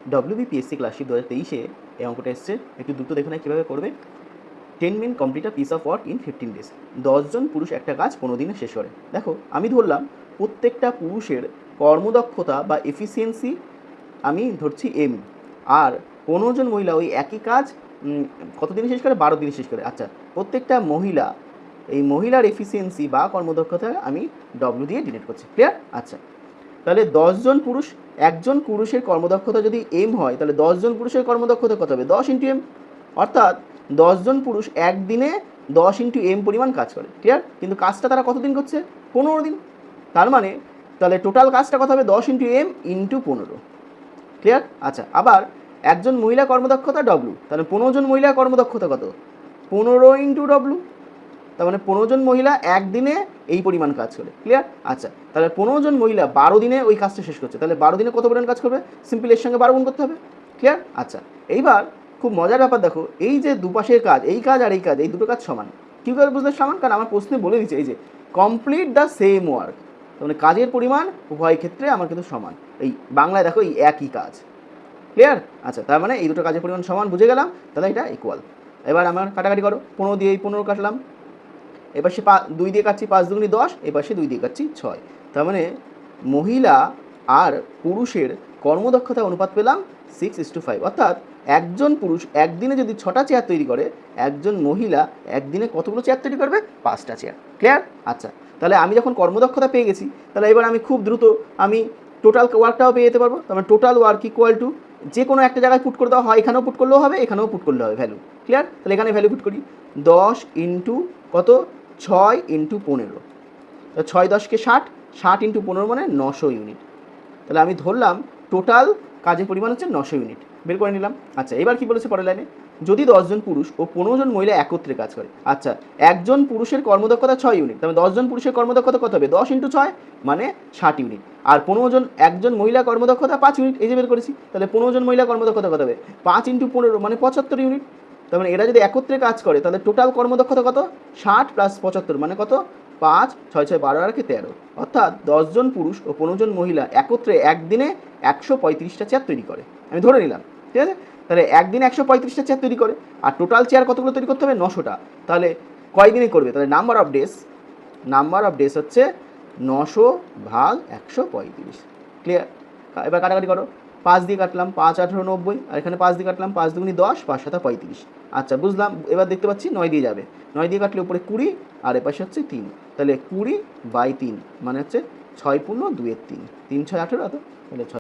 WBPSC ক্লাসশিপ 2023-এ এই অঙ্কটা এসছে, একটু দ্রুত দেখে নেয় কীভাবে করবে। 10 men complete a piece of work in 15 days. 10 জন পুরুষ একটা কাজ 15 দিনে শেষ করে। দেখো আমি ধরলাম প্রত্যেকটা পুরুষের কর্মদক্ষতা বা এফিসিয়েন্সি আমি ধরছি এম, আর 15 জন মহিলা ওই একই কাজ কত দিনে শেষ করে? 12 দিনে শেষ করে। আচ্ছা, প্রত্যেকটা মহিলা, এই মহিলার এফিসিয়েন্সি বা কর্মদক্ষতা আমি ডব্লিউ দিয়ে ডিনোট করছি। ক্লিয়ার? আচ্ছা, তাহলে 10 জন পুরুষ, একজন পুরুষের কর্মদক্ষতা যদি এম হয়, তাহলে 10 জন পুরুষের কর্মদক্ষতা কত হবে? 10 ইন্টু এম, অর্থাৎ 10 জন পুরুষ একদিনে 10 ইন্টু এম পরিমাণ কাজ করে। ক্লিয়ার? কিন্তু কাজটা তারা কতদিন করছে? 15 দিন। তার মানে তাহলে টোটাল কাজটা কত হবে? 10 ইন্টু এম ইন্টু 15। ক্লিয়ার? আচ্ছা, আবার একজন মহিলা কর্মদক্ষতা ডব্লু, তাহলে 15 জন মহিলা কর্মদক্ষতা কত? 15 ইন্টু ডব্লু। তার মানে 15 জন মহিলা একদিনে এই পরিমাণ কাজ করে। ক্লিয়ার? আচ্ছা, তাহলে 15 জন মহিলা 12 দিনে ওই কাজটা শেষ করছে, তাহলে 12 দিনে কত পরিমাণ কাজ করবে? সিম্পল এর সঙ্গে 12 গুণ করতে হবে। ক্লিয়ার? আচ্ছা, এইবার খুব মজার ব্যাপার দেখো, এই যে দুপাশের কাজ, এই কাজ আর এই কাজ, এই দুটো কাজ সমান। কী করে বুঝলে সমান? কারণ আমার প্রশ্নে বলে দিচ্ছে এই যে কমপ্লিট দ্য সেম ওয়ার্ক, মানে কাজের পরিমাণ উভয় ক্ষেত্রে আমার কিন্তু সমান। এই বাংলায় দেখো এই একই কাজ। ক্লিয়ার? আচ্ছা, তার মানে এই দুটো কাজের পরিমাণ সমান, বুঝে গেলাম, তাহলে এটা ইকুয়াল। এবার আমার কাটাকাটি করো, 15 দিয়ে এই 15 কাটলাম, এবার সে 2 দিয়ে কাটছি, 5 দুগুনি 10, এবার সে 2 দিয়ে কাটছি 6। তার মানে মহিলা আর পুরুষের কর্মদক্ষতা অনুপাত পেলাম 6:5, অর্থাৎ একজন পুরুষ একদিনে যদি 6টা চেয়ার তৈরি করে, একজন মহিলা একদিনে কতগুলো চেয়ার তৈরি করবে? 5টা চেয়ার। ক্লিয়ার? আচ্ছা, তাহলে আমি যখন কর্মদক্ষতা পেয়ে গেছি, তাহলে এবার আমি খুব দ্রুত আমি টোটাল ওয়ার্কটাও পেয়ে যেতে পারবো। তার টোটাল ওয়ার্ক ইকুয়াল টু যে কোনো একটা জায়গায় পুট করে দেওয়া হয়, এখানেও পুট করলেও হবে, এখানেও পুট করলে হবে ভ্যালু। ক্লিয়ার? তাহলে এখানে ভ্যালু পুট করি, 10 ইন্টু কত? 6 ইন্টু 15, 6 10কে 60, 60 ইন্টু 15 মানে 900 ইউনিট। তাহলে আমি ধরলাম টোটাল কাজের পরিমাণ হচ্ছে 900 ইউনিট, বের করে নিলাম। আচ্ছা, এবার কি বলেছে পরের লাইনে? যদি 10 জন পুরুষ ও 15 জন মহিলা একত্রে কাজ করে। আচ্ছা, একজন পুরুষের কর্মদক্ষতা 6 ইউনিট, তাহলে 10 জন পুরুষের কর্মদক্ষতা কত হবে? 10 ইন্টু 6 মানে 60 ইউনিট, আর 15 জন, একজন মহিলা কর্মদক্ষতা 5 ইউনিট, এই যে বের করেছি। তাহলে 15 জন মহিলা কর্মদক্ষতা কত হবে? 5 ইন্টু 15 মানে 75 ইউনিট। তার মানে এরা যদি একত্রে কাজ করে, তাহলে টোটাল কর্মদক্ষতা কত? 60 প্লাস 75 মানে কত? 5, 6 6 12 আর 13, অর্থাৎ 10 জন পুরুষ ও 15 জন মহিলা একত্রে একদিনে 135টা চেয়ার তৈরি করে, আমি ধরে নিলাম। ঠিক আছে? তাহলে একদিনে 135টা চেয়ার তৈরি করে, আর টোটাল চেয়ার কতগুলো তৈরি করতে হবে? 900টা। তাহলে কয় দিনে করবে? তাহলে নাম্বার অফ ডেজ হচ্ছে 900 ভাগ 135। ক্লিয়ার? এবার কাটাকাটি করো, 5 দিয়ে কাটলাম, 5 18 90, আর এখানে 5 দিয়ে কাটলাম, 5 দুগুনি 10, 5 7 35। আচ্ছা, বুঝলাম। এবার দেখতে পাচ্ছি 9 দিয়ে যাবে, 9 দিয়ে কাটলে উপরে 20, আর এপাশে হচ্ছে 3, তাহলে 20/3 মানে হচ্ছে 6 পূর্ণ 2 এর 3, 3 6 18, তাহলে 6।